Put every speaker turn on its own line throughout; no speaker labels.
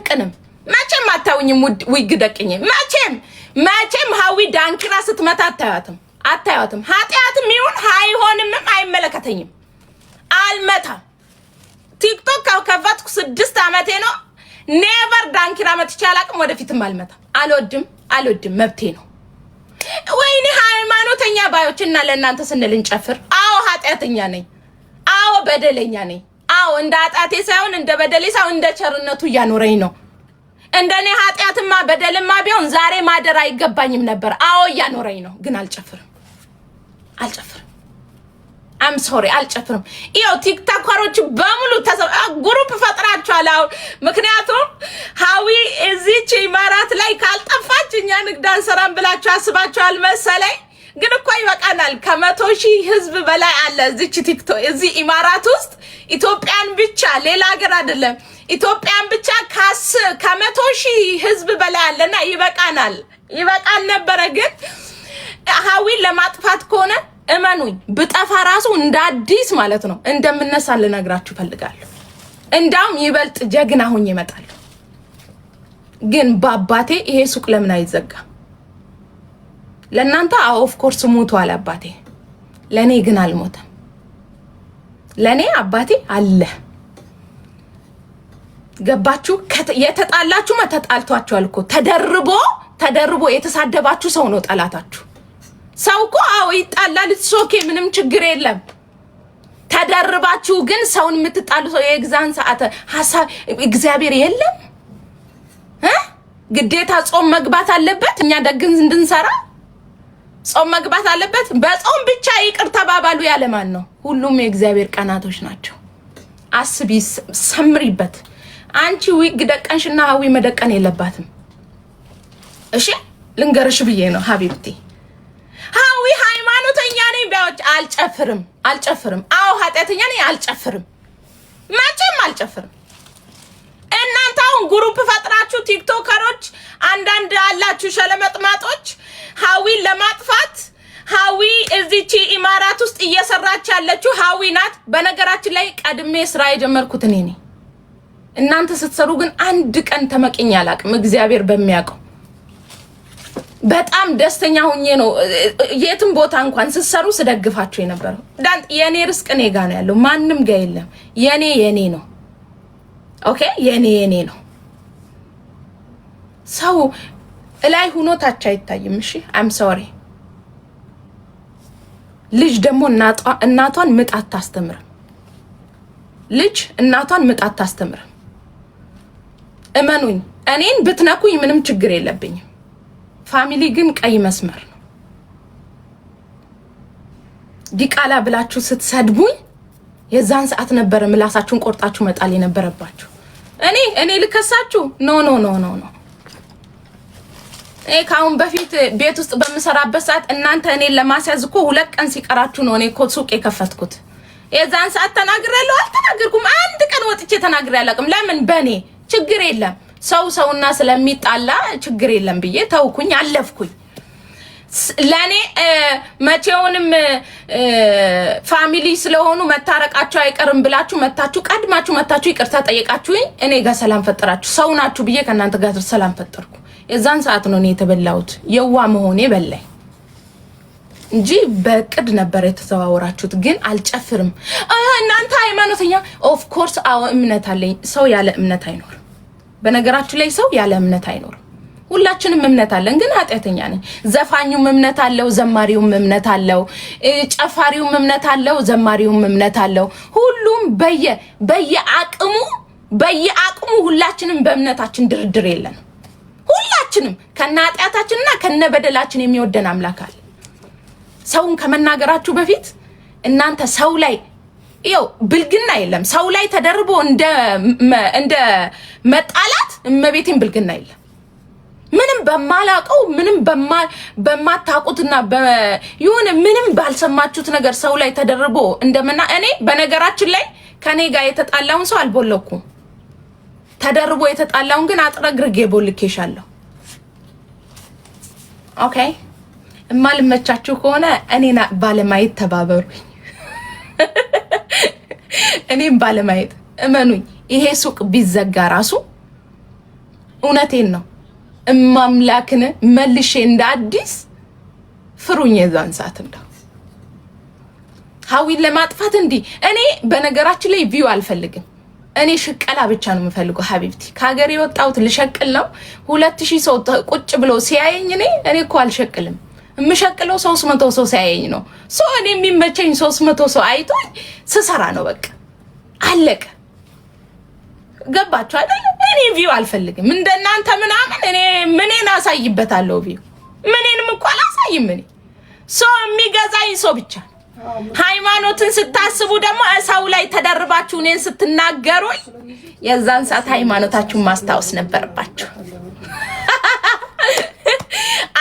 አልደቅንም መቼም አታውኝም ዊግ ደቅኝ መቼም ሀዊ ዳንኪራ ስትመታ አታያትም ኃጢያትም ይሁን አይሆንም አይመለከተኝም አልመታ ቲክቶክ ከፈትኩ 6 አመቴ ነው ኔቨር ዳንኪራ መጥቼ አላቅም ወደፊትም አልመታ አልወድም መብቴ ነው ወይኔ ሃይማኖተኛ ባዮችና ለእናንተ ስንል እንጨፍር አዎ ኃጢያተኛ ነኝ አዎ በደለኛ ነኝ አዎ እንደ ኃጢያቴ ሳይሆን እንደ በደሌ ሳይሆን እንደ ቸርነቱ ያኖረኝ ነው እንደኔ ኃጢያትማ በደልማ ቢሆን ዛሬ ማደር አይገባኝም ነበር አዎ ያኖረኝ ነው ግን አልጨፍርም I'm sorry አልጨፍርም ይው ቲክቶከሮች በሙሉ ግሩፕ ፈጥራችኋል አሁን ምክንያቱም ሀዊ እዚች ኢማራት ላይ ካልጠፋች እኛ ንግዳን ሰራን ብላችሁ አስባችኋል መሰለኝ ግን እኮ ይበቃናል ከ100,000 ህዝብ በላይ አለ እዚች ቲክቶክ እዚህ ኢማራት ውስጥ ኢትዮጵያን ብቻ ሌላ ሀገር አይደለም ኢትዮጵያን ብቻ ከ100,000 ህዝብ በላይ አለና ይበቃን ነበር ግን ሀዊ ለማጥፋት ከሆነ እመኑኝ በጠፋ ራሱ እንደ አዲስ ማለት ነው እንደምነሳ ልነግራችሁ ፈልጋለሁ እንዳውም ይበልጥ ጀግና ሆኜ እመጣለሁ ግን ባባቴ ይሄ ሱቅ ለምን አይዘጋ ለእናንተ ኦፍ ኮርስ ሞቷል አባቴ ለኔ ግን አልሞተም ለኔ አባቴ አለ ገባችሁ የተጣላችሁ ተጣልቷችኋል እኮ ተደርቦ የተሳደባችሁ ሰው ነው ጠላታችሁ ሰውኮ አው ይጣላል ሶኬ ምንም ችግር የለም ተደርባችሁ ግን ሰውን የምትጣሉ ሰው የኤግዛም ሰዓት ሐሳብ እግዚአብሔር የለም ግዴታ ጾም መግባት አለበት እኛ ደግን እንድንሰራ ጾም መግባት አለበት በጾም ብቻ ይቅር ተባባሉ ያለ ማን ነው ሁሉም የእግዚአብሔር ቀናቶች ናቸው አስቢ ሰምሪበት አንቺ ዊግ ደቀንሽና ሀዊ መደቀን የለባትም እሺ ልንገርሽ ብዬ ነው ሀቢብቲ ሀዊ ሃይማኖተኛ ነኝ ቢያዎች አልጨፍርም አዎ ኃጢያተኛ ነኝ አልጨፍርም መቼም አልጨፍርም እናንተ አሁን ግሩፕ ፈጥራችሁ ቲክቶከሮች አንዳንድ አላችሁ ሸለመጥማጦች ሀዊን ለማጥፋት ሀዊ እዚች ኢማራት ውስጥ እየሰራች ያለችው ሀዊ ናት በነገራችን ላይ ቀድሜ ስራ የጀመርኩት እኔ ነኝ እናንተ ስትሰሩ ግን አንድ ቀን ተመቅኝ አላቅም እግዚአብሔር በሚያውቀው በጣም ደስተኛ ሆኜ ነው የትም ቦታ እንኳን ስትሰሩ ስደግፋችሁ የነበረው ዳንት የኔ ርስቅ እኔ ጋር ነው ያለው ማንንም ጋር የለም የኔ ነው ኦኬ የኔ ነው ሰው ላይ ሆኖ ታች አይታይም እሺ I'm sorry ልጅ ደግሞ እናቷን ምጥ አታስተምር ልጅ እናቷን ምጥ አታስተምር እመኑኝ እኔን ብትነኩኝ ምንም ችግር የለብኝም ፋሚሊ ግን ቀይ መስመር ነው ዲቃላ ብላችሁ ስትሰድቡኝ የዛን ሰዓት ነበር ምላሳችሁን ቆርጣችሁ መጣል የነበረባችሁ እኔ ልከሳችሁ ኖ ካሁን በፊት ቤት ውስጥ በመሰራበት ሰዓት እናንተ እኔን ለማስያዝ እኮ 2 ቀን ሲቀራችሁ ነው እኔ ሱቅ የከፈትኩት የዛን ሰዓት ተናግሬያለሁ አልተናገርኩም አንድ ቀን ወጥቼ ተናግሬ አላቅም ለምን በኔ ችግር የለም ሰውና ስለሚጣላ ችግር የለም ብዬ ተውኩኝ አለፍኩኝ ለኔ መቼውንም ፋሚሊ ስለሆኑ መታረቃቸው አይቀርም ብላችሁ መታችሁ ይቅርታ ጠይቃችሁኝ እኔ ጋር ሰላም ፈጠራችሁ ሰው ናችሁ ብዬ ከናንተ ጋር ሰላም ፈጠርኩ የዛን ሰዓት ነው እኔ የተበላሁት የዋ መሆኔ በላይ እንጂ በቅድ ነበር የተዘዋወራችሁት ግን አልጨፍርም እናንተ ሃይማኖተኛ ኦፍ ኮርስ አዎ እምነት አለኝ ሰው ያለ እምነት አይኖር በነገራችሁ ላይ ሰው ያለ እምነት አይኖር ሁላችንም እምነት አለን ግን ኃጢያተኛ ነን ዘፋኙም እምነት አለው ዘማሪውም እምነት አለው ጨፋሪውም እምነት አለው ዘማሪውም እምነት አለው ሁሉም በየአቅሙ ሁላችንም በእምነታችን ድርድር የለን ሁላችንም ከናጢያታችንና ከነበደላችን የሚወደን አምላክ አለ ሰውን ከመናገራችሁ በፊት እናንተ ሰው ላይ ይው ብልግና የለም ሰው ላይ ተደርቦ እንደ መጣላት እመቤቴን ብልግና የለም ምንም በማላቀው ምንም በማታቁትና ይሁን ምንም ባልሰማችሁት ነገር ሰው ላይ ተደርቦ እንደመና እኔ በነገራችን ላይ ከኔ ጋር የተጣላውን ሰው አልቦለኩም ተደርቦ የተጣላውን ግን አጥረግርጌ ቦልኬሻለሁ ኦኬ እማልመቻችሁ ከሆነ እኔና ባለማየት ተባበሩኝ እኔም ባለማየት እመኑኝ ይሄ ሱቅ ቢዘጋ ራሱ እውነቴን ነው እማምላክን መልሼ እንደ አዲስ ፍሩኝ የዛን ሰዓት እንደው ሀዊን ለማጥፋት እንዲ እኔ በነገራችን ላይ ቪው አልፈልግም እኔ ሽቀላ ብቻ ነው የምፈልገው ሀቢብቲ ከሀገር የወጣሁት ልሸቅል ነው 2000 ሰው ቁጭ ብሎ ሲያየኝ እኔ እኮ አልሸቅልም የምሸቅለው 300 ሰው ሲያየኝ ነው ሶ እኔ የሚመቸኝ 300 ሰው አይቶኝ ስሰራ ነው በቃ አለቀ ገባችሁ አይደል እኔ ቪው አልፈልግም እንደናንተ ምናምን እኔ ምኔን አሳይበታለሁ ቪው ምኔንም እኮ አላሳይም እኔ ሶ የሚገዛኝ ሰው ብቻ ሃይማኖትን ስታስቡ ደግሞ እሳው ላይ ተደርባችሁ እኔን ስትናገሩኝ የዛን ሰዓት ሃይማኖታችሁን ማስታወስ ነበርባችሁ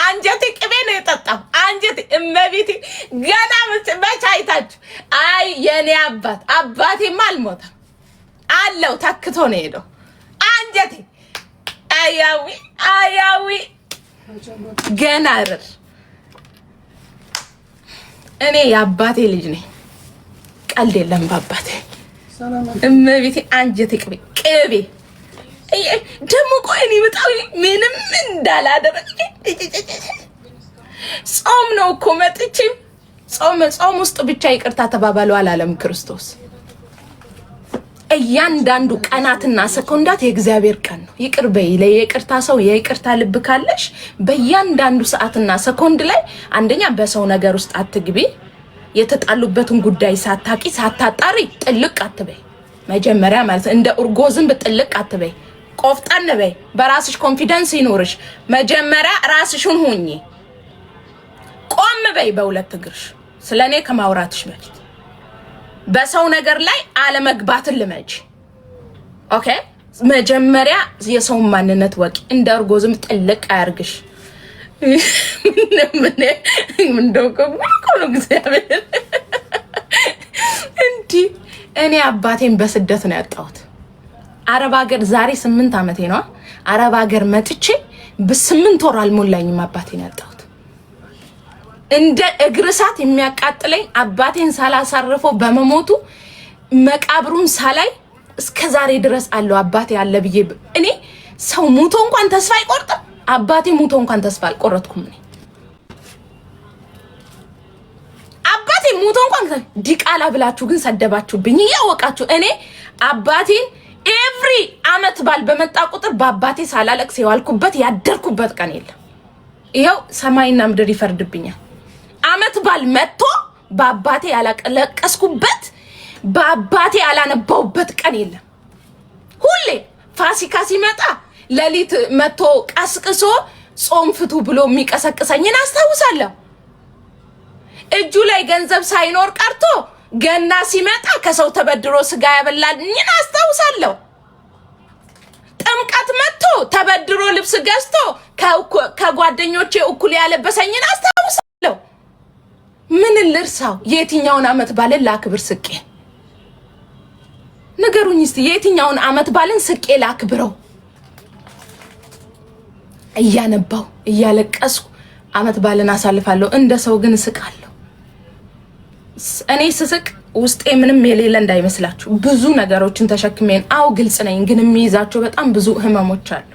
አንጀቴ ቅቤ ነው የጠጣው አንጀቴ እመቤቴ ገና መቻይታችሁ አይ የኔ አባቴማ አልሞተም አለው ታክቶ ነው ሄዶ አንጀቴ አያዊ ገና አይደል እኔ የአባቴ ልጅ ነኝ ቀልድ የለም ባባቴ እመቤቴ አንጀቴ ቅቤ ደሞ ቆይኒ በጣም ምንም እንዳላደረግ ጾም ነው እኮ መጥቼ ጾም ውስጥ ብቻ ይቅርታ ተባባሉ አላለም ክርስቶስ እያንዳንዱ ቀናትና ሰኮንዳት የእግዚአብሔር ቀን ነው ይቅር በይ ለይቅርታ ሰው የይቅርታ ልብ ካለሽ በእያንዳንዱ ሰዓትና ሰኮንድ ላይ አንደኛ በሰው ነገር ውስጥ አትግቢ የተጣሉበትን ጉዳይ ሳታቂ ሳታጣሪ ጥልቅ አትበይ መጀመሪያ ማለት እንደ ኡርጎዝም በጥልቅ አትበይ ቆፍጣን በይ በራስሽ ኮንፊደንስ ይኖርሽ መጀመሪያ ራስሽን ሁኚ ቆም በይ በሁለት እግርሽ ስለኔ ከማውራትሽ በፊት በሰው ነገር ላይ አለመግባትን ልመጂ ኦኬ መጀመሪያ የሰው ማንነት ወቂ እንደ ኡርጎዝም ጥልቅ አያርግሽ ምን እንደውቀው እግዚአብሔር እንዲ እኔ አባቴን በስደት ነው ያጣሁት አረብ ሀገር ዛሬ 8 አመቴ ነው አረብ ሀገር መጥቼ በ8 ወር አልሞላኝም አባቴን ያጣሁት እንደ እግርሳት የሚያቃጥለኝ አባቴን ሳላሳርፈው በመሞቱ መቃብሩን ሳላይ እስከ ዛሬ ድረስ አለው አባቴ ያለ ብዬ እኔ ሰው ሙቶ እንኳን ተስፋ አይቆርጥም አባቴ ሙቶ እንኳን ተስፋ አልቆረጥኩም እኔ አባቴ ሙቶ እንኳን ዲቃላ ብላችሁ ግን ሰደባችሁብኝ ያወቃችሁ እኔ አባቴን ኤቭሪ አመት ባል በመጣ ቁጥር በአባቴ ሳላለቅስ የዋልኩበት ያደርኩበት ቀን የለም ይሄው ሰማይና ምድር ይፈርድብኛል አመት ባል መጥቶ በአባቴ ያላቀለቀስኩበት በአባቴ ያላነባውበት ቀን የለም ሁሌ ፋሲካ ሲመጣ ለሊት መጥቶ ቀስቅሶ ጾም ፍቱ ብሎ የሚቀሰቅሰኝን አስታውሳለሁ እጁ ላይ ገንዘብ ሳይኖር ቀርቶ ገና ሲመጣ ከሰው ተበድሮ ስጋ ያበላኝን አስታውሳለሁ ጥምቀት መጥቶ ተበድሮ ልብስ ገዝቶ ከጓደኞቼ እኩል ያለበሰኝን አስታውሳለሁ ምን ልርሳው የትኛውን አመት ባልን ላክብር ስቄ ነገሩኝ እስቲ የትኛውን አመት ባልን ስቄ ላክብረው እያነባው እያለቀስኩ አመት ባልን አሳልፋለሁ እንደ ሰው ግን ስቃለሁ እኔ ስስቅ ውስጤ ምንም የሌለ እንዳይመስላችሁ ብዙ ነገሮችን ተሸክሜን አው ግልጽ ነኝ ግን የሚይዛቸው በጣም ብዙ ህመሞች አሉ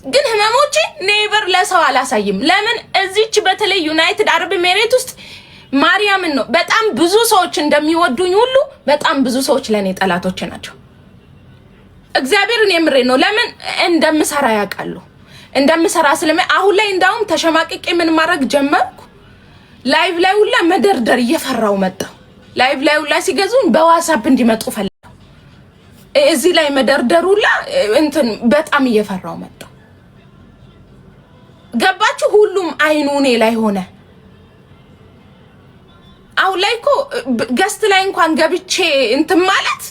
ግን ህመሞቼ ኔቨር ለሰው አላሳይም ለምን እዚች በተለይ ዩናይትድ አረብ ኤሚሬት ውስጥ ማርያምን ነው በጣም ብዙ ሰዎች እንደሚወዱኝ ሁሉ በጣም ብዙ ሰዎች ለኔ ጠላቶች ናቸው እግዚአብሔርን የምሬ ነው ለምን እንደምሰራ ያውቃሉ እንደምሰራ ስለምን አሁን ላይ እንዳውም ተሸማቅቄ ምን ማድረግ ጀመርኩ ላይቭ ላይ ሁላ መደርደር እየፈራው መጣው ላይቭ ላይ ሁላ ሲገዙኝ በዋትስአፕ እንዲመጡ ፈለኩ እዚህ ላይ መደርደር ሁላ እንትን በጣም እየፈራው መጣው ገባችሁ ሁሉም አይኑኔ ላይ ሆነ አሁን ላይ እኮ ገስት ላይ እንኳን ገብቼ እንትን ማለት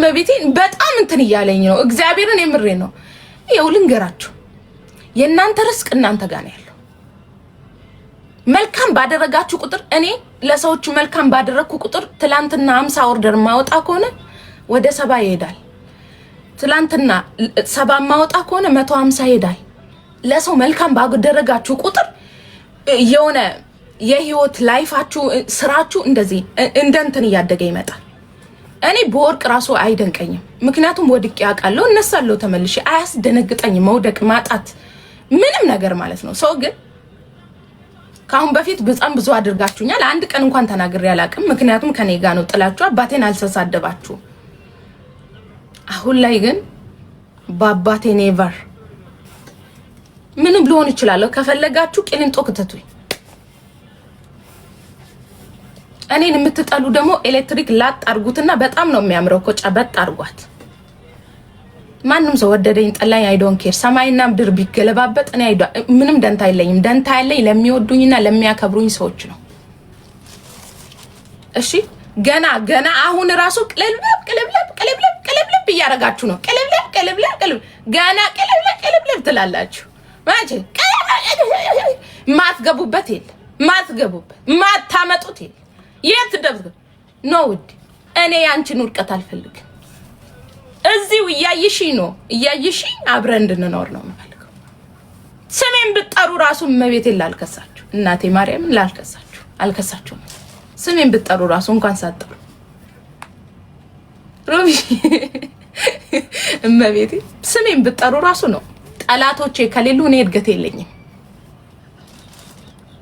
መቤቴን በጣም እንትን እያለኝ ነው እግዚአብሔርን የምሬ ነው ይኸው ልንገራችሁ የእናንተ ርስቅ እናንተ ጋር ነው ያለው መልካም ባደረጋችሁ ቁጥር እኔ ለሰዎች መልካም ባደረኩ ቁጥር ትላንትና 50 ኦርደር ማውጣ ከሆነ ወደ 70 ይሄዳል ትላንትና 70 ማውጣ ከሆነ 150 ይሄዳል ለሰው መልካም ባደረጋችሁ ቁጥር የሆነ የህይወት ላይፋችሁ ስራችሁ እንደዚህ እንደንትን ያደገ ይመጣል እኔ በወርቅ ራሱ አይደንቀኝም ምክንያቱም ወድቄ አውቃለሁ እነሳለሁ ተመልሼ አያስደነግጠኝም መውደቅ ማጣት ምንም ነገር ማለት ነው ሰው ግን ካሁን በፊት በጣም ብዙ አድርጋችሁኛል አንድ ቀን እንኳን ተናግሬ አላቅም ምክንያቱም ከኔ ጋር ነው ጥላችሁ አባቴን አልተሳደባችሁ አሁን ላይ ግን በአባቴ ኔቨር ምንም ሊሆን ይችላል ከፈለጋችሁ ቂሊንጦ ከተቱኝ እኔን የምትጠሉ ደግሞ ኤሌክትሪክ ላጥ አርጉትና በጣም ነው የሚያምረው እኮ ጨበጥ አርጓት ማንንም ሰው ወደደኝ ጠላኝ አይ ዶንት ኬር ሰማይና ምድር ቢገለባበጥ እኔ ምንም ደንታ የለኝም ደንታ ያለኝ ለሚወዱኝና ለሚያከብሩኝ ሰዎች ነው እሺ ገና አሁን ራሱ ቅልብልብ እያረጋችሁ ነው ቅልብልብ ገና ቅልብልብ ትላላችሁ ማጂ ማትገቡበት ማታመጡት የት ደብግ ነው ውድ እኔ ያንቺን ውድቀት አልፈልግም እዚው እያይሽኝ አብረን እንድንኖር ነው የምፈልገው ስሜን ብትጠሩ ራሱ መቤቴ ላልከሳችሁ እናቴ ማርያም አልከሳችሁ ስሜን ብትጠሩ ራሱ እንኳን ሳትጠሩ ሮቢ መቤቴ ስሜን ብትጠሩ ራሱ ነው ጠላቶቼ ከሌሉ እኔ እድገት የለኝም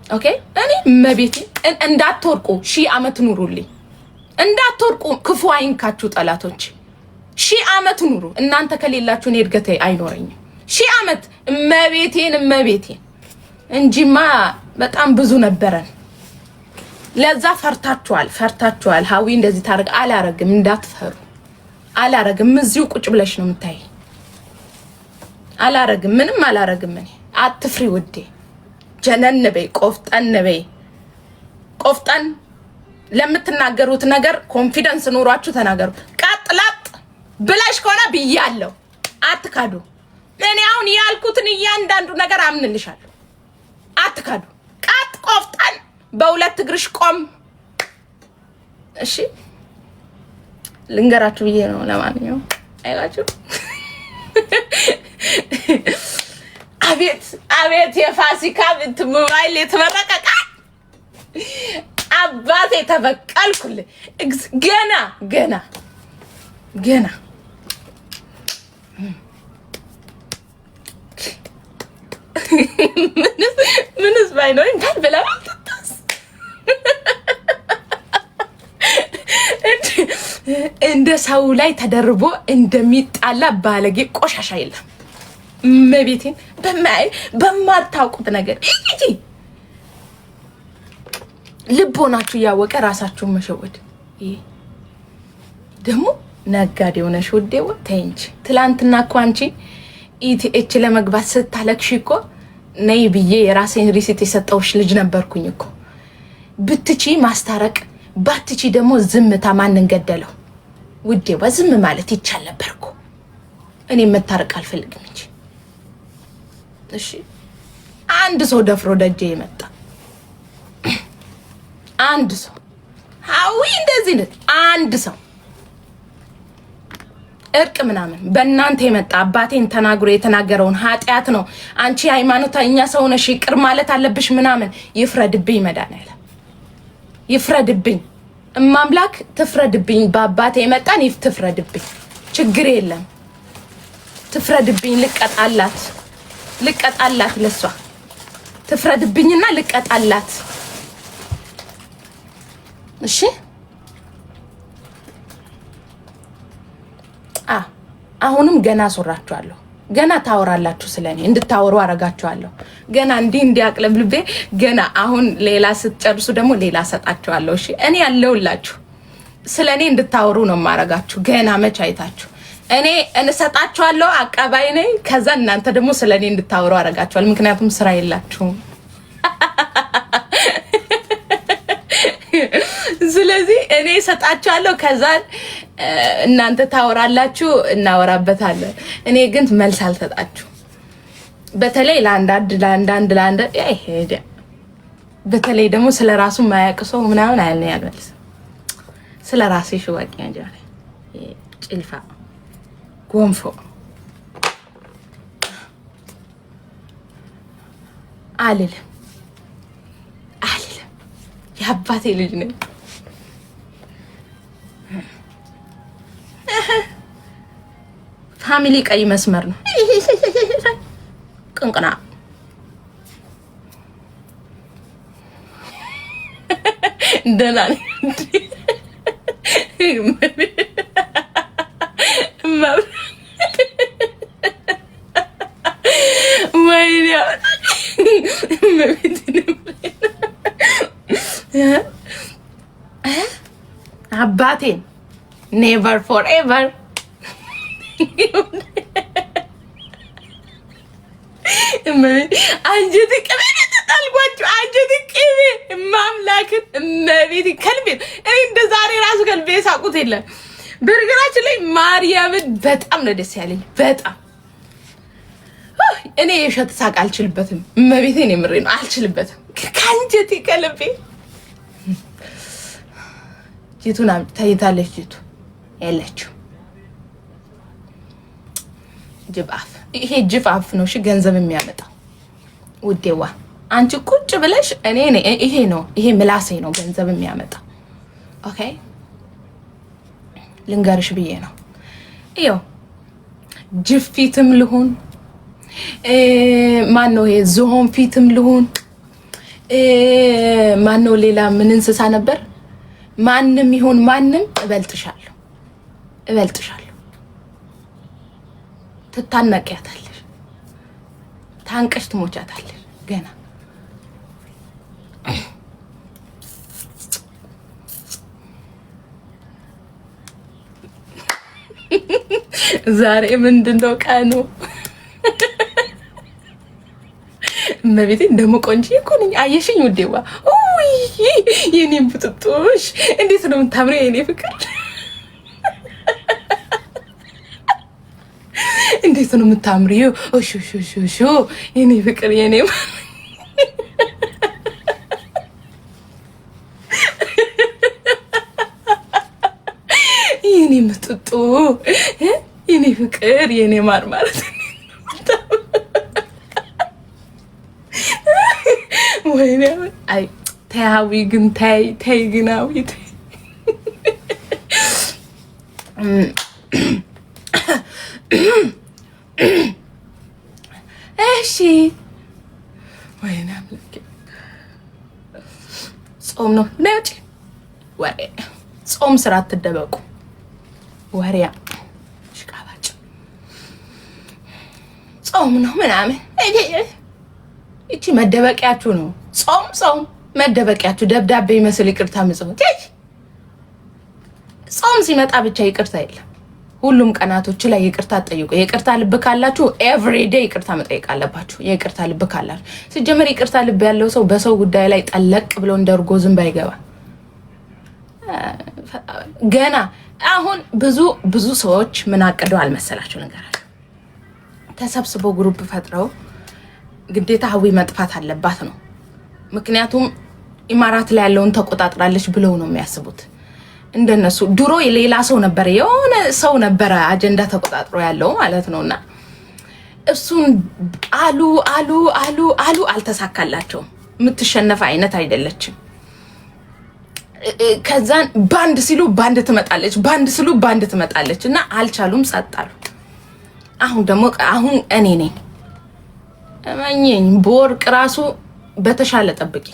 ኦኬ እኔ መቤቴ እንዳትወርቁ ሺህ አመት ኑሩልኝ እንዳትወርቁ ክፉ አይንካችሁ ጠላቶች ሺህ አመት ኑሩ እናንተ ከሌላችሁ እኔ እድገት አይኖርኝም ሺህ አመት መቤቴን እንጂማ በጣም ብዙ ነበረን ለዛ ፈርታችኋል ሀዊ እንደዚህ ታርግ አላረግም እንዳትፈሩ አላረግም እዚሁ ቁጭ ብለሽ ነው የምታይ አላረግም ምንም አላረግም እኔ አትፍሪ ውዴ ጀነን በይ ቆፍጠን ለምትናገሩት ነገር ኮንፊደንስ ኑሯችሁ ተናገሩ ቀጥላጥ ብላሽ ከሆነ ብያለሁ አትካዱ እኔ አሁን ያልኩትን እያንዳንዱ ነገር አምንልሻለሁ አትካዱ ቀጥ ቆፍጠን በሁለት እግርሽ ቆም እሺ ልንገራችሁ ብዬ ነው ለማንኛውም አይጋችሁ አቤት የፋሲካ ሞባይል የተመረቀቀ አባቴ ተበቀልኩል ገና ምንስ ባይኖር እንታል ብለህ እንደ ሰው ላይ ተደርቦ እንደሚጣላ ባለጌ ቆሻሻ የለም መቤቴን በማታውቁት ነገር እጂ ልቦናችሁ ያወቀ ራሳችሁን መሸወድ ደግሞ ነጋዴ ሆነሽ ወዴው ተንጂ ትላንትና እኮ አንቺ ኢቲኤች ለመግባት ስታለክሽ እኮ ነይ ብዬ የራሴን ሪሲት የሰጠውሽ ልጅ ነበርኩኝ እኮ ብትቺ ማስታረቅ ባትቺ ደግሞ ዝምታ ማንን ገደለው ውዴው ዝም ማለት ይቻል ነበርኩ እኔ መታረቅ አልፈልግም እንጂ እሺ አንድ ሰው ደፍሮ ደጄ ይመጣ አንድ ሰው አዊ እንደዚህ ነው አንድ ሰው እርቅ ምናምን በእናንተ የመጣ አባቴን ተናግሮ የተናገረውን ኃጢያት ነው አንቺ ሃይማኖተኛ ሰው ነሽ ይቅር ማለት አለብሽ ምናምን ይፍረድብኝ መድኃኒዓለም ይፍረድብኝ እማምላክ ትፍረድብኝ በአባቴ የመጣን ትፍረድብኝ ችግር የለም ትፍረድብኝ ልቀጣላት ለሷ ትፍረድብኝና ልቀጣላት እሺ አሁንም ገና ሶራችኋለሁ ገና ታወራላችሁ ስለኔ እንድታወሩ አረጋችኋለሁ ገና እንዲያቅለብልቤ ገና አሁን ሌላ ስትጨርሱ ደግሞ ሌላ ሰጣችኋለሁ እሺ እኔ ያለውላችሁ ስለኔ እንድታወሩ ነው ማረጋችሁ ገና መች አይታችሁ እኔ እንሰጣችኋለሁ አቀባይ ነኝ ከዛ እናንተ ደግሞ ስለኔ እንድታወሩ አረጋችኋል ምክንያቱም ስራ የላችሁም ስለዚህ እኔ ሰጣችኋለሁ ከዛ እናንተ ታወራላችሁ እናወራበታለን እኔ ግን መልስ አልሰጣችሁ በተለይ ለአንዳንድ ሄደ በተለይ ደግሞ ስለራሱ ማያቅሰው ምናምን አይልኝ ያልመልስ ስለራሴ ሽዋቂ እንጀራ ጭልፋ ጎንፎ አልልም የአባቴ ልጅ ነኝ ፋሚሊ ቀይ መስመር ነው ቅንቅና ደህና ነኝ ወይኔ አባቴን ኔቨር ፎርኤቨር አንጀት ቅቤ ተጣልኳችሁ። አንጀት ቅቤ ማምላክን እመቤቴ ከልቤ እኔ እንደ ዛሬ ራሱ ከልቤ ሳቁት የለም። በርገራችን ላይ ማርያምን በጣም ነው ደስ ያለኝ። በጣም እኔ የሸት ሳቅ አልችልበትም። እመቤቴን የምሬ ነው አልችልበትም። ከአንጀቴ ከልቤ ጂቱን ታይታለች። ጂቱ ያለችው ጅባፍ ይሄ ጅፋፍ ነው። እሺ ገንዘብ የሚያመጣው ውዴዋ አንቺ ቁጭ ብለሽ እኔ ይሄ ነው ይሄ ምላሴ ነው ገንዘብ የሚያመጣው። ኦኬ ልንገርሽ ብዬ ነው። ይኸው ጅፊትም ልሁን ማን ነው ይሄ ዝሆን ፊትም ልሁን ማን ነው ሌላ ምን እንስሳ ነበር? ማንም ይሁን ማንም እበልጥሻለሁ። ትታነቂያታለሽ፣ ታንቀሽ ትሞቻታለሽ ገና። ዛሬ ምንድነው ቀኑ? እመቤቴ እንደሞ ቆንጆ እኮ ነኝ። አየሽኝ ውዴዋ? ኡይ የኔም ፍጥጦሽ እንዴት ነው የምታምሪው የኔ ፍቅር? እንዴት ነው የምታምሪው? ኦሾሾሾሾ የኔ ፍቅር የኔ የኔ ምጥጡ የኔ ፍቅር የኔ ማር ማለት ነው። ወይኔ አይ ታያዊ ግን ታይ ግናዊ እሺ ወይኔ አምላኬ ጾም ነው ነጭ ወሬ ጾም ስራ አትደበቁ ወሬያ ሽቃባጭ ጾም ነው ምናምን እቺ መደበቂያችሁ ነው። ጾም መደበቂያችሁ ደብዳቤ ይመስል ይቅርታ ምጽፉት። ጾም ሲመጣ ብቻ ይቅርታ የለም። ሁሉም ቀናቶች ላይ ይቅርታ ጠይቁ። ይቅርታ ልብ ካላችሁ ኤቭሪ ዴይ ይቅርታ መጠየቅ አለባችሁ። ይቅርታ ልብ ካላችሁ ሲጀመር ይቅርታ ልብ ያለው ሰው በሰው ጉዳይ ላይ ጠለቅ ብሎ እንደርጎ ዝም ባይገባ ገና አሁን ብዙ ሰዎች ምን አቀደው አልመሰላችሁ ነገር አለ። ተሰብስበው ግሩፕ ፈጥረው ግዴታ ሀዊ መጥፋት አለባት ነው። ምክንያቱም ኢማራት ላይ ያለውን ተቆጣጥራለች ብለው ነው የሚያስቡት። እንደነሱ ድሮ ሌላ ሰው ነበር የሆነ ሰው ነበር አጀንዳ ተቆጣጥሮ ያለው ማለት ነውና እሱን አሉ አልተሳካላቸውም። የምትሸነፍ አይነት አይደለችም። ከዛን ባንድ ሲሉ ባንድ ትመጣለች እና አልቻሉም፣ ጸጣሉ። አሁን እኔ ነኝ እመኚኝ። በወርቅ ራሱ በተሻለ ጠብቂ።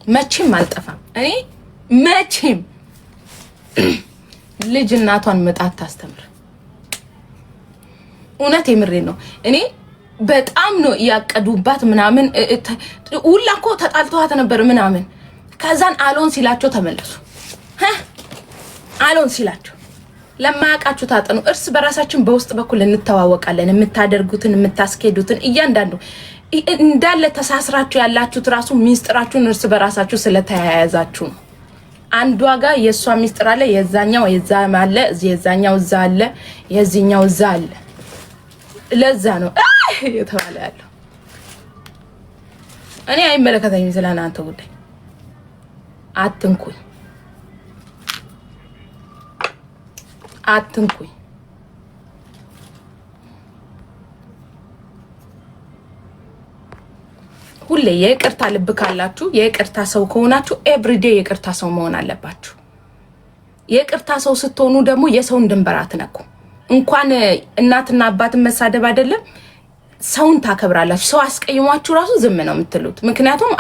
መቼም አልጠፋም። እኔ መቼም ልጅ እናቷን መጣት ታስተምር። እውነት የምሬ ነው። እኔ በጣም ነው ያቀዱባት ምናምን ሁላ እኮ ተጣልተዋት ነበር ምናምን። ከዛን አሎን ሲላቸው ተመለሱ። አሎን ሲላቸው ለማያውቃችሁ ታጠኑ። እርስ በራሳችን በውስጥ በኩል እንተዋወቃለን። የምታደርጉትን የምታስኬዱትን እያንዳንዱ እንዳለ ተሳስራችሁ ያላችሁት ራሱ ሚስጥራችሁን እርስ በራሳችሁ ስለተያያዛችሁ ነው። አንዷ ጋር የሷ ሚስጥር አለ፣ የዛኛው የዛም አለ፣ የዛኛው እዛ አለ፣ የዚህኛው እዛ አለ። ለዛ ነው የተባለ ያለው። እኔ አይመለከተኝም ስለናንተ ጉዳይ። አትንኩኝ። ሁሌ የይቅርታ ልብ ካላችሁ የይቅርታ ሰው ከሆናችሁ ኤቭሪዴይ የይቅርታ ሰው መሆን አለባችሁ። የይቅርታ ሰው ስትሆኑ ደግሞ የሰውን ድንበር አትነኩ። እንኳን እናትና አባትን መሳደብ አይደለም ሰውን ታከብራላችሁ። ሰው አስቀይሟችሁ ራሱ ዝም ነው የምትሉት። ምክንያቱም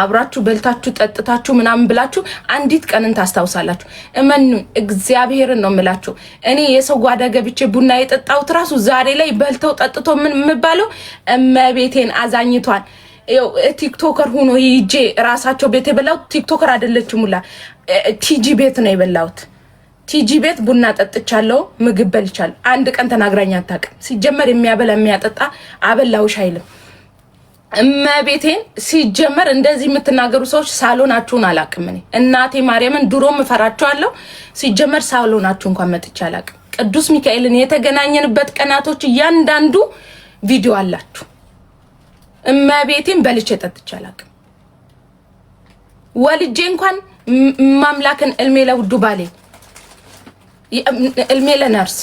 አብራችሁ በልታችሁ ጠጥታችሁ ምናምን ብላችሁ አንዲት ቀንን ታስታውሳላችሁ። እመኑ እግዚአብሔርን ነው የምላችሁ። እኔ የሰው ጓዳ ገብቼ ቡና የጠጣሁት ራሱ ዛሬ ላይ በልተው ጠጥቶ ምን የምባለው እመቤቴን አዛኝቷን ያው ቲክቶከር ሆኖ ይጄ ራሳቸው ቤት የበላው ቲክቶከር አይደለችም ሁላ ቲጂ ቤት ነው የበላሁት። ቲጂ ቤት ቡና ጠጥቻለሁ፣ ምግብ በልቻለሁ። አንድ ቀን ተናግራኝ አታውቅም። ሲጀመር የሚያበላ የሚያጠጣ አበላውሽ አይልም። እመቤቴን ሲጀመር እንደዚህ የምትናገሩ ሰዎች ሳሎናችሁን አላውቅም። እኔ እናቴ ማርያምን ድሮም እፈራቸዋለሁ። ሲጀመር ሳሎናችሁ እንኳን መጥቼ አላውቅም። ቅዱስ ሚካኤልን የተገናኘንበት ቀናቶች እያንዳንዱ ቪዲዮ አላችሁ። እመቤቴን በልቼ ጠጥቼ አላውቅም። ወልጄ እንኳን ማምላክን እልሜ ለውዱ ባሌ እልሜ ለነርስ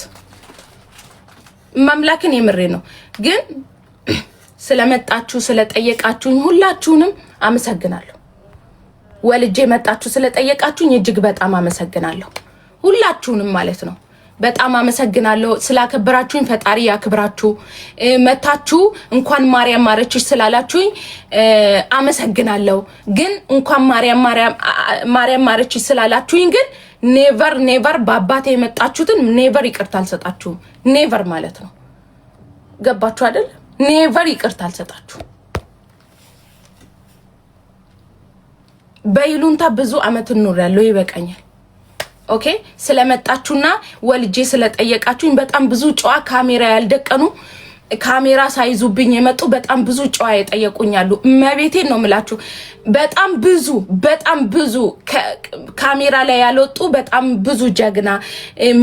ማምላክን የምሬ ነው። ግን ስለመጣችሁ ስለጠየቃችሁኝ ሁላችሁንም አመሰግናለሁ። ወልጄ መጣችሁ ስለጠየቃችሁኝ እጅግ በጣም አመሰግናለሁ። ሁላችሁንም ማለት ነው። በጣም አመሰግናለሁ ስላከበራችሁኝ። ፈጣሪ ያክብራችሁ። መታችሁ እንኳን ማርያም ማረችሽ ስላላችሁኝ አመሰግናለሁ። ግን እንኳን ማርያም ማረችሽ ስላላችሁኝ ግን ኔቨር በአባቴ የመጣችሁትን ኔቨር ይቅርታ አልሰጣችሁም። ኔቨር ማለት ነው። ገባችሁ አይደል? ኔቨር ይቅርታ አልሰጣችሁም። በይሉንታ ብዙ አመት ኖሬያለሁ፣ ይበቃኛል። ኦኬ ስለመጣችሁና ወልጄ ስለጠየቃችሁኝ በጣም ብዙ ጨዋ ካሜራ ያልደቀኑ ካሜራ ሳይዙብኝ የመጡ በጣም ብዙ ጨዋ የጠየቁኛሉ። እመቤቴን ነው የምላችሁ። በጣም ብዙ ካሜራ ላይ ያልወጡ በጣም ብዙ ጀግና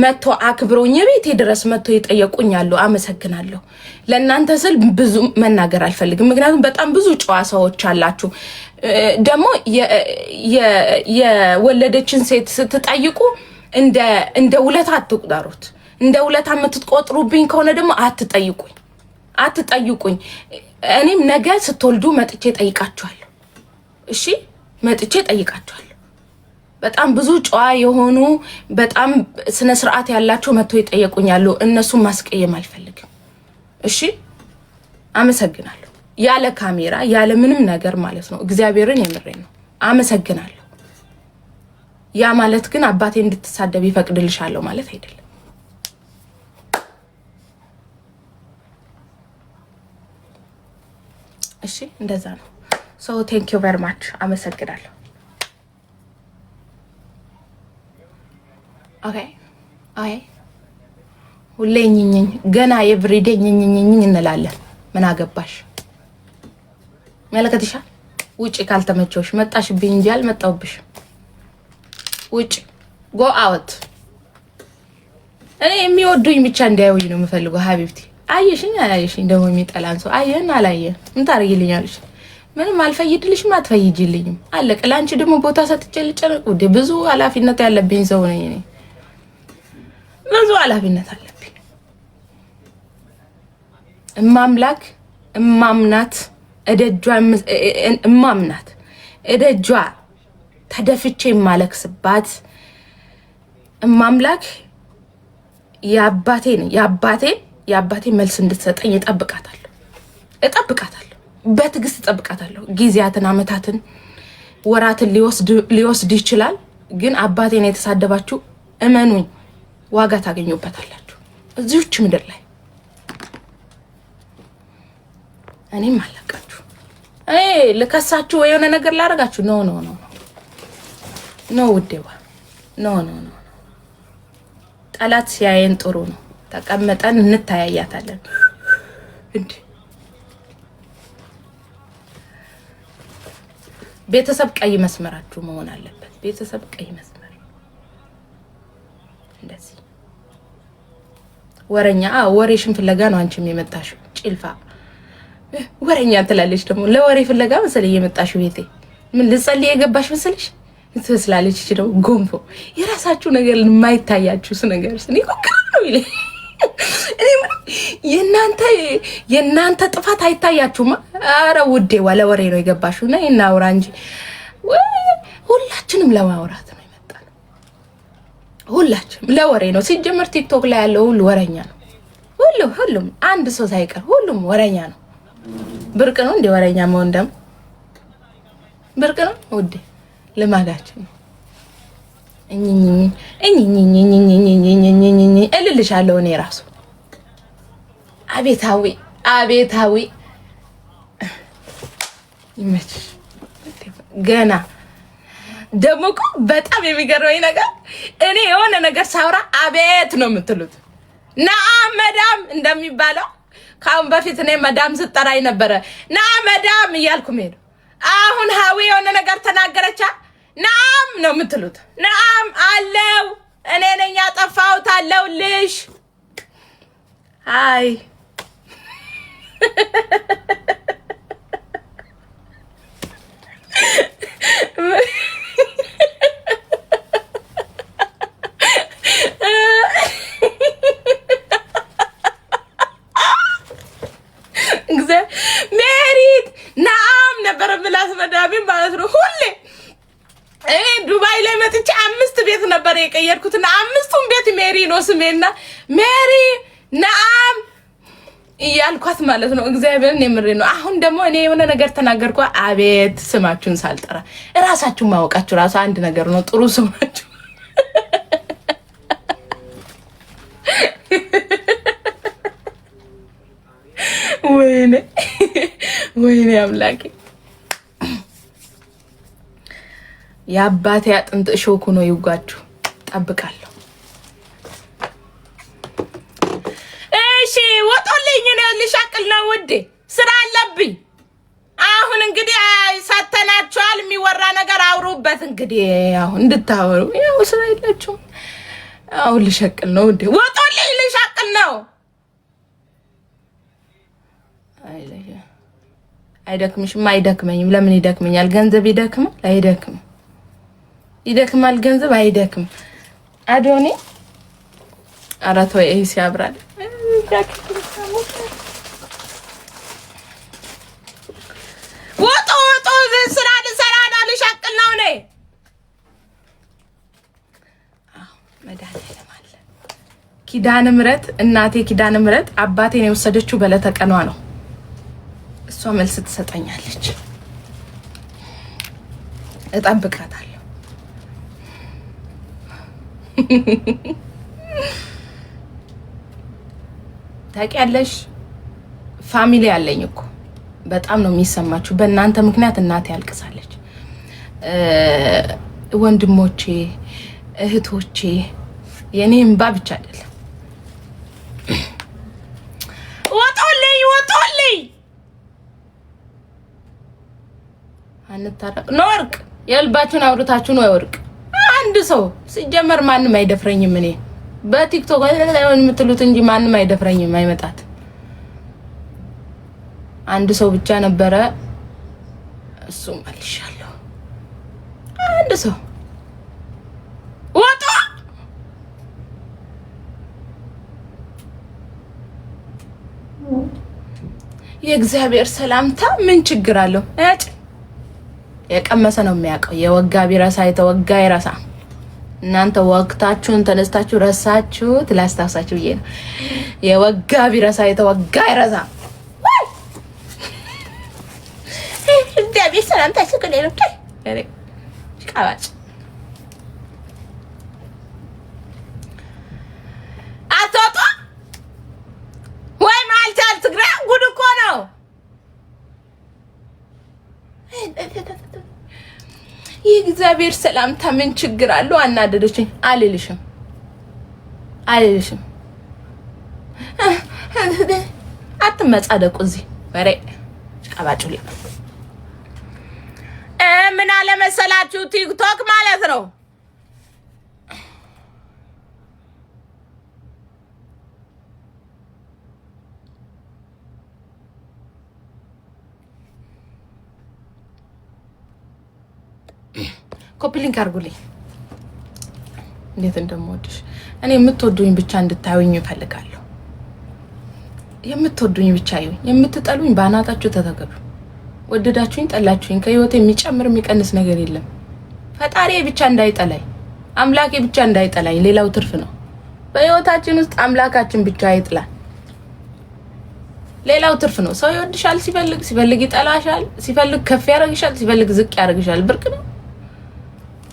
መቶ አክብሮኝ ቤቴ ድረስ መቶ የጠየቁኛሉ። አመሰግናለሁ። ለእናንተ ስል ብዙ መናገር አልፈልግም፣ ምክንያቱም በጣም ብዙ ጨዋ ሰዎች አላችሁ። ደግሞ የወለደችን ሴት ስትጠይቁ እንደ ውለታ አትቁጠሩት። እንደ ውለታ የምትቆጥሩብኝ ከሆነ ደግሞ አትጠይቁኝ። እኔም ነገ ስትወልዱ መጥቼ ጠይቃችኋለሁ። እሺ መጥቼ ጠይቃችኋለሁ። በጣም ብዙ ጨዋ የሆኑ በጣም ስነ ስርዓት ያላቸው መጥቶ ይጠየቁኛሉ። እነሱን ማስቀየም አልፈልግም። እሺ አመሰግናለሁ። ያለ ካሜራ ያለ ምንም ነገር ማለት ነው። እግዚአብሔርን የምሬ ነው። አመሰግናለሁ። ያ ማለት ግን አባቴ እንድትሳደብ ይፈቅድልሻለሁ ማለት አይደለም። እሺ እንደዛ ነው። ሶ ቴንክ ዩ ቬሪ ማች አመሰግናለሁ። ኦኬ ሁሌ ኝኝኝ ገና ኤቭሪዴ ኝኝኝ እንላለን። ምን አገባሽ? መለከትሻ ውጪ ካልተመቸውሽ መጣሽብኝ እንጂ አልመጣውብሽ። ውጪ ጎ አውት። እኔ የሚወዱኝ ብቻ እንዲያዩኝ ነው የምፈልገው። ሀቢብቲ አየሽኝ አላየሽኝ ደግሞ የሚጠላን ሰው አየን አላየን ምን ታረጊልኛለሽ? ምንም አልፈይድልሽም፣ አትፈይጂልኝም። አለቀ። ላንቺ ደግሞ ቦታ ሰጥቼ ልጨነቅ ወደ ብዙ ኃላፊነት ያለብኝ ሰው ነኝ እኔ። ብዙ ኃላፊነት አለብኝ። እማምላክ እማምናት እደጇ ተደፍቼ ማለክስባት እማምላክ የአባቴን መልስ እንድትሰጠኝ እጠብቃታለሁ። በትግስት እጠብቃታለሁ። ጊዜያትን፣ አመታትን፣ ወራትን ሊወስድ ይችላል። ግን አባቴን የተሳደባችሁ እመኑኝ ዋጋ ታገኙበታላችሁ እዚህች ምድር ላይ። እኔም አለቃችሁ ልከሳችሁ ወይ የሆነ ነገር ላደርጋችሁ ኖ ውዴዋ ኖ ጠላት ሲያየን ጥሩ ነው። ተቀመጠን እንታያያታለን እንዴ። ቤተሰብ ቀይ መስመራችሁ መሆን አለበት። ቤተሰብ ቀይ መስመር እንደዚህ ወሬሽን ፍለጋ ነው አንቺም የመጣሽው። ጭልፋ ወሬኛ ትላለች ደግሞ። ለወሬ ፍለጋ መሰለኝ የመጣሽው ቤቴ። ምን ልጸልይ የገባሽ መሰለሽ? ትስላለች እቺ ደግሞ ጎንፎ። የራሳችሁ ነገር የማይታያችሁ ነገር እኔ ኮከራ ነው ይለ የናንተ ጥፋት አይታያችሁማ። አረ ውዴ ወለ ወሬ ነው የገባሽው። እና እናውራ እንጂ ሁላችንም ለማውራት ነው የመጣነው። ሁላችንም ለወሬ ነው ሲጀምር። ቲክቶክ ላይ ያለው ሁሉ ወሬኛ ነው። ሁሉም አንድ ሰው ሳይቀር ሁሉም ወሬኛ ነው። ብርቅ ነው እንደ ወሬኛ መሆን ደግሞ ብርቅ ነው ውዴ፣ ልማዳችን ነው። እልልሻለሁ እኔ ራሱ አቤታዊ ይመችሽ። ገና ደግሞ እኮ በጣም የሚገርመኝ ነገር እኔ የሆነ ነገር ሳውራ አቤት ነው የምትሉት። ነአም መዳም እንደሚባለው ካሁን በፊት እኔ መዳም ስጠራኝ ነበረ። ነአም መዳም እያልኩ ሄዱ። አሁን ሀዊ የሆነ ነገር ተናገረቻ ነአም ነው የምትሉት። ነአም አለው እኔ ነኝ ያጠፋሁት አለውልሽ። አይ ሜሪት ነአም ነበር ብላት መዳሜ ማለት ነው። ሁሌ እኔ ዱባይ ላይ መጥቼ 5 ቤት ነበር የቀየርኩትና 5ቱም ቤት ሜሪ ነው ስሜና ሜሪ ነአም እያልኳት ማለት ነው። እግዚአብሔርን የምሬ ነው። አሁን ደግሞ እኔ የሆነ ነገር ተናገርኩ፣ አቤት ስማችሁን ሳልጠራ እራሳችሁን ማወቃችሁ ራሱ አንድ ነገር ነው። ጥሩ ስማችሁ ወይኔ አምላኬ፣ የአባቴ አጥንት ሾኩ ነው ይውጋችሁ። ጠብቃለሁ። እሺ ወጦልኝ ነው ልሻቅል ነው ውዴ፣ ስራ አለብኝ። አሁን እንግዲህ ሳተናችኋል። የሚወራ ነገር አውሩበት እንግዲህ አሁን እንድታወሩ። ያው ስራ የላችሁም። አሁን ልሸቅል ነው ውዴ፣ ወጦልኝ ልሻቅል ነው። አይደክምሽም? አይደክመኝም። ለምን ይደክመኛል? ገንዘብ ይደክማል? አይደክም። ይደክማል ገንዘብ አይደክም። አዶኔ አራቶ ኤሲ ያብራል። ወጦ ስራ ልሰራ ነው። ልሻቅል ነው እኔ። መድኃኒዓለም አለ። ኪዳነ ምሕረት እናቴ ኪዳነ ምሕረት አባቴን የወሰደችው በዕለተ ቀኗ ነው። እሷ መልስ ትሰጠኛለች። እጠብቃታለሁ። ታውቂያለሽ፣ ፋሚሊ አለኝ እኮ በጣም ነው የሚሰማችሁ። በእናንተ ምክንያት እናቴ ያልቅሳለች። ወንድሞቼ፣ እህቶቼ፣ የኔ እንባ ብቻ አይደለም። ወጦልኝ አንታረቅ ነው ወርቅ። የልባችሁን አውርታችሁ ነው ወርቅ። አንድ ሰው ሲጀመር ማንም አይደፍረኝም። እኔ በቲክቶክ የምትሉት እንጂ ማንም አይደፍረኝም። አይመጣት አንድ ሰው ብቻ ነበረ፣ እሱ መልሻለሁ። አንድ ሰው ወጣ። የእግዚአብሔር ሰላምታ ምን ችግር አለው? የቀመሰ ነው የሚያውቀው። የወጋ ቢረሳ የተወጋ ይረሳ። እናንተ ወቅታችሁን ተነስታችሁ ረሳችሁት። ላስታውሳችሁ ብዬ ነው። የወጋ ቢረሳ የተወጋ ይረሳ። እግዚአብሔር ሰላምታ ሲከለ ነው። ቃባጭ አትወጡ ወይ ማልቻል ትግራይ ጉድ እኮ ነው። የእግዚአብሔር ሰላምታ ምን ችግር አለው? አናደደችኝ። አልልሽም አትመጻደቁ። እዚህ ወሬ ቃባጭ ምን አለ መሰላችሁ? ቲክቶክ ማለት ነው ኮፒ ሊንክ አድርጉልኝ። እንዴት እንደምወድሽ እኔ የምትወዱኝ ብቻ እንድታዩኝ እፈልጋለሁ። የምትወዱኝ ብቻ ይሁን። የምትጠሉኝ ባናታችሁ ተተገዱ። ወደዳችሁኝ ጠላችሁኝ ከህይወት የሚጨምር የሚቀንስ ነገር የለም። ፈጣሪ ብቻ እንዳይጠላኝ አምላኬ ብቻ እንዳይጠላኝ ሌላው ትርፍ ነው። በህይወታችን ውስጥ አምላካችን ብቻ አይጥላል። ሌላው ትርፍ ነው። ሰው ይወድሻል ሲፈልግ ይጠላሻል፣ ሲፈልግ ከፍ ያረግሻል፣ ሲፈልግ ዝቅ ያረግሻል።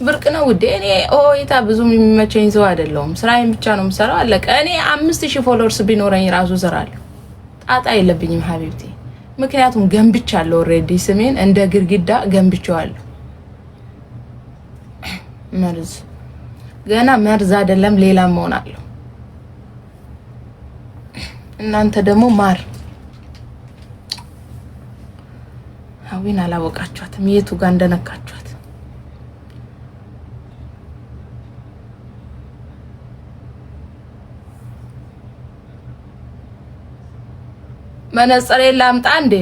ብርቅ ነው ውዴ። እኔ ኦይታ ብዙም የሚመቸኝ ሰው አይደለሁም። ስራዬን ብቻ ነው የምሰራው፣ አለቀ። እኔ 5000 ፎሎወርስ ቢኖረኝ ራሱ እሰራለሁ። ጣጣ የለብኝም ሀቢብቴ። ምክንያቱም ገንብቻለሁ። ኦሬዲ ስሜን እንደ ግድግዳ ገንብቻለሁ። መርዝ ገና መርዝ አይደለም ሌላም ሆናለሁ። እናንተ ደግሞ ማር ሀዊን አላወቃችኋትም የቱ ጋር እንደነካችኋት። መነጽሬ ላምጣ እንዴ?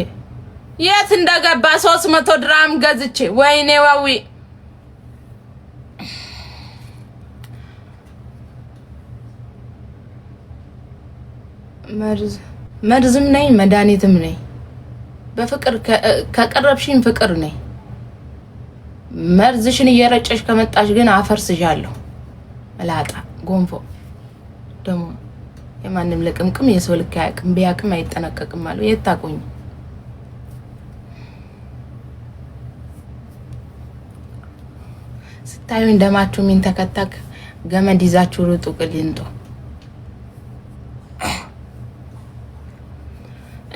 የት እንደገባ 300 ድራም ገዝቼ ወይኔ ዋዊ መርዝም ነኝ መድኃኒትም ነኝ። በፍቅር ከቀረብሽኝ ፍቅር ነኝ። መርዝሽን እየረጨሽ ከመጣሽ ግን አፈርስሻለሁ። መላጣ ጎንፎ ደሞ የማንም ለቅምቅም የሰው ልክ ያቅም ቢያቅም አይጠነቀቅም አሉ። የታቆኝ ስታዩ እንደማችሁ ምን ተከታክ ገመድ ይዛችሁ ሩጡ ቅሊንጦ።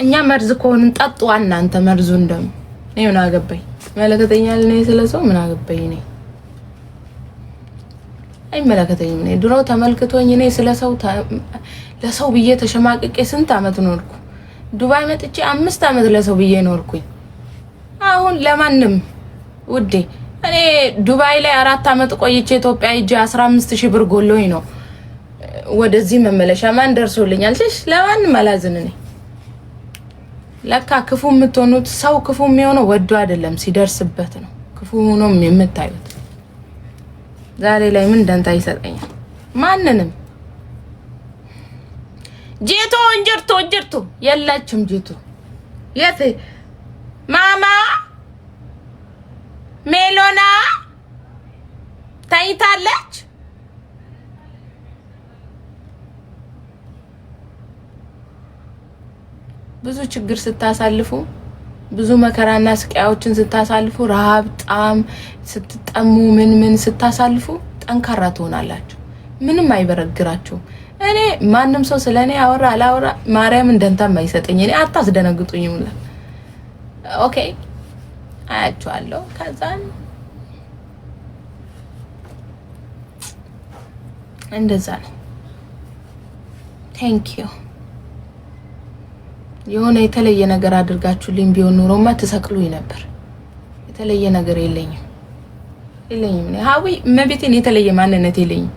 እኛ መርዝ ከሆነን ጠጡ። እናንተ መርዙ እንደም እኔ ምን አገባኝ? መለከተኛል ነኝ ስለሰው ምን አገባኝ? እኔ አይመለከተኝም። እኔ ድሮ ተመልክቶኝ እኔ ስለሰው ለሰው ብዬ ተሸማቅቄ ስንት አመት ኖርኩ። ዱባይ መጥቼ 5 አመት ለሰው ብዬ ኖርኩኝ። አሁን ለማንም ውዴ እኔ ዱባይ ላይ 4 አመት ቆይቼ ኢትዮጵያ ሂጄ 15000 ብር ጎሎኝ ነው ወደዚህ መመለሻ ማን ደርሶልኛል? እሺ ለማንም አላዝን። እኔ ለካ ክፉ የምትሆኑት ሰው ክፉ የሚሆነው ወዶ አይደለም ሲደርስበት ነው ክፉ ሆኖ የምታዩት። ዛሬ ላይ ምን ደንታ ይሰጠኛል? ማንንም ጄቶ እንጅርቱ የላችም። ጄቶ የት ማማ ሜሎና ታይታለች። ብዙ ችግር ስታሳልፉ ብዙ መከራና ስቃዮችን ስታሳልፉ ረሃብ ጣም ስትጠሙ ምን ስታሳልፉ ጠንካራ ትሆናላችሁ። ምንም አይበረግራችሁ። እኔ ማንም ሰው ስለኔ አወራ አላወራ ማርያም እንደንታም አይሰጠኝ። እኔ አታስደነግጡኝም። ኦኬ አያችኋለሁ። ከዛን እንደዛ ነው። ቴንክ ዩ። የሆነ የተለየ ነገር አድርጋችሁልኝ ቢሆን ኖሮማ ተሰቅሉኝ ነበር። የተለየ ነገር የለኝም። እኔ ሀዊ መቤቴን የተለየ ማንነት የለኝም።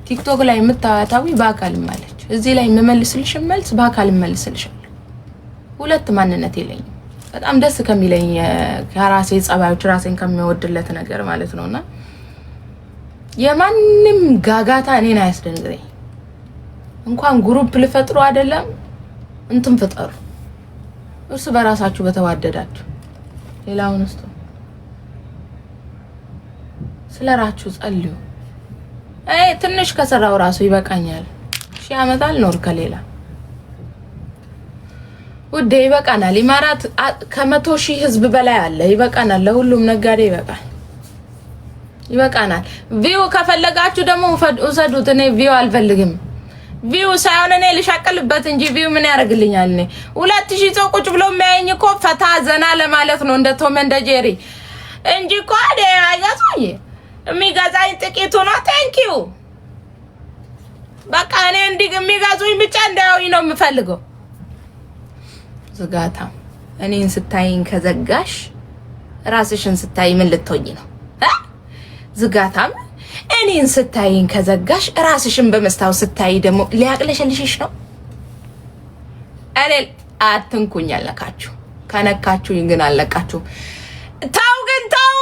ቲክቶክ ላይ የምታዋታዊ በአካል ማለች እዚህ ላይ መመልስልሽ መልስ በአካል መልስልሻለሁ። ሁለት ማንነት የለኝም። በጣም ደስ ከሚለኝ ከራሴ ጸባዮች ራሴን ከሚወድለት ነገር ማለት ነውና የማንም ጋጋታ እኔን አያስደንግረኝ። እንኳን ግሩፕ ልፈጥሩ አይደለም እንትን ፍጠሩ እርስ በራሳችሁ በተዋደዳችሁ። ሌላውን እስቱ ስለራችሁ ጸልዩ። ትንሽ ከሰራው ራሱ ይበቃኛል። ሺህ አመት አልኖር ከሌላ ውዴ ይበቃናል። ኢማራት ከ100,000 ህዝብ በላይ አለ። ይበቃናል። ለሁሉም ነጋዴ ይበቃናል። ቪው ከፈለጋችሁ ደግሞ ውሰዱት። እኔ ቪው አልፈልግም። ቪው ሳይሆን እኔ ልሻቀልበት እንጂ ቪው ምን ያደርግልኛል? እኔ 2000 ሰው ቁጭ ብሎ የሚያየኝ እኮ ፈታ ዘና ለማለት ነው እንደ ቶም እንደ ጄሪ እንጂ እኮ አይገዛኝ የሚገዛኝ ጥቂቱ ነው። ቴንክ ዩ በቃ እኔ እንዲህ የሚገዙኝ ብቻ እንዳያዩኝ ነው የምፈልገው። ዝጋታ እኔን ስታይኝ ከዘጋሽ ራስሽን ስታይ ምን ልትሆኚ ነው? ዝጋታም እኔን ስታይኝ ከዘጋሽ ራስሽን በመስታው ስታይ ደግሞ ሊያቅለሽልሽሽ ነው። እኔ አትንኩኝ። አለካችሁ ከነካችሁ ግን አለቃችሁ። ታው ግን ታው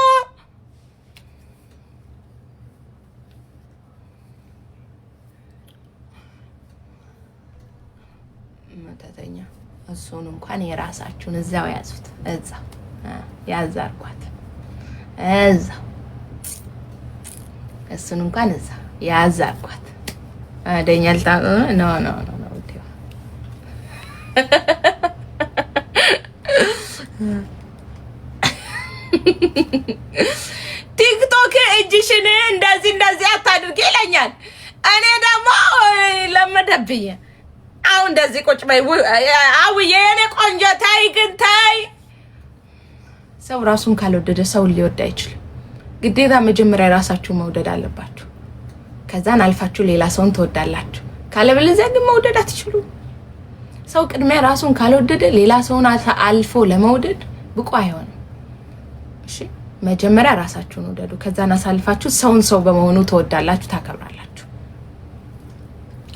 መተተኛ እሱን እንኳን የራሳችሁን እዛው ያዙት። እዛው ያዛርኳት እዛው እሱን እንኳን እዛ ያዛርኳት አደኛል ታ ኖ ኖ ኖ ኖ ቲክቶክ እጅሽን እንደዚህ አታድርጊ ይለኛል። እኔ ደግሞ ለመደብኝ አሁን እንደዚህ ቁጭ በይ አውዬ የኔ ቆንጆ ታይ ግን ታይ። ሰው ራሱን ካልወደደ ሰውን ሊወድ አይችልም። ግዴታ መጀመሪያ ራሳችሁ መውደድ አለባችሁ። ከዛን አልፋችሁ ሌላ ሰውን ትወዳላችሁ። ካለበለዚያ ግን መውደድ አትችሉም። ሰው ቅድሚያ ራሱን ካልወደደ ሌላ ሰውን አልፎ ለመውደድ ብቁ አይሆንም። እሺ መጀመሪያ ራሳችሁን ወደዱ። ከዛን አሳልፋችሁ ሰውን ሰው በመሆኑ ትወዳላችሁ፣ ታከብራላችሁ።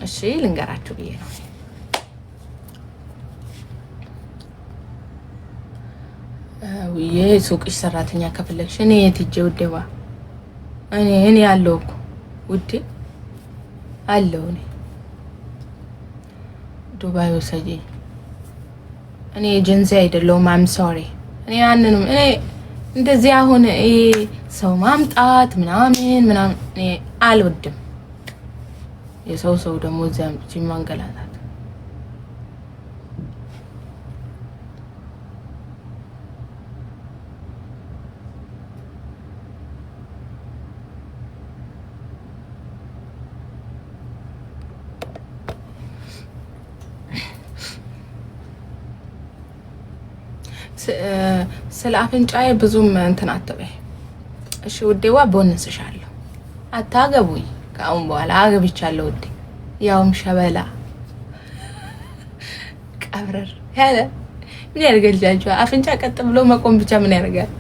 እሺ ልንገራችሁ ብዬ ነው። የሱቅሽ ሰራተኛ ከፈለግሽ እኔ የት ሂጅ ውዴዋ? እኔ አለሁ እኮ ውዴ አለሁ። እኔ ዱባይ ወሰጂ። እኔ ኤጀንሲ አይደለሁም። አም ሶሪ። እኔ ያንንም እኔ እንደዚህ አሁን ሰው ማምጣት ምናምን እኔ አልወድም። የሰው ደግሞ እዚያም ማንገላታት ስለ አፍንጫዬ ብዙም እንትን አትበይ እሺ ውዴዋ። ቦንስሻለሁ። አታገቡኝ ከአሁን በኋላ አገብቻለሁ ውዴ። ያውም ሸበላ ቀብረር ያለ ምን ያደርጋል? አፍንጫ ቀጥ ብሎ መቆም ብቻ ምን ያደርጋል?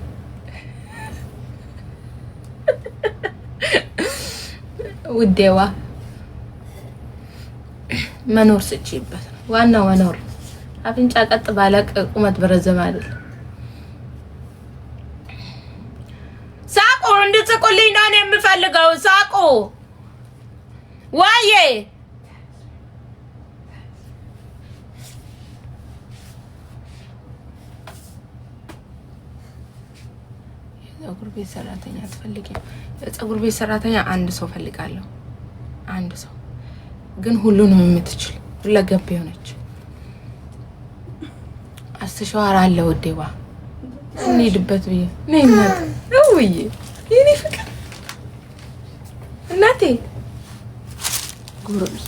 ውዴዋ መኖር ስጪበት ዋናው መኖር። አፍንጫ ቀጥ ባለ ቁመት በረዘመ አይደል? ሳቁ እንድትስቁልኝ ነው እኔ የምፈልገው። ሳቁ ዋዬ የፀጉር ቤት ሰራተኛ አትፈልጊም? የፀጉር ቤት ሰራተኛ አንድ ሰው ፈልጋለሁ። አንድ ሰው ግን ሁሉንም የምትችል ሁለገብ የሆነች አስተሻዋራ አለ ውዴዋ። እንሂድበት ብዬ ነይ እናት ነው ብዬ የኔ ፍቅር እናቴ ጉሮስ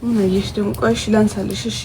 ምን ይሽ ደግሞ ቆይሽ ላንሳልሽ። እሺ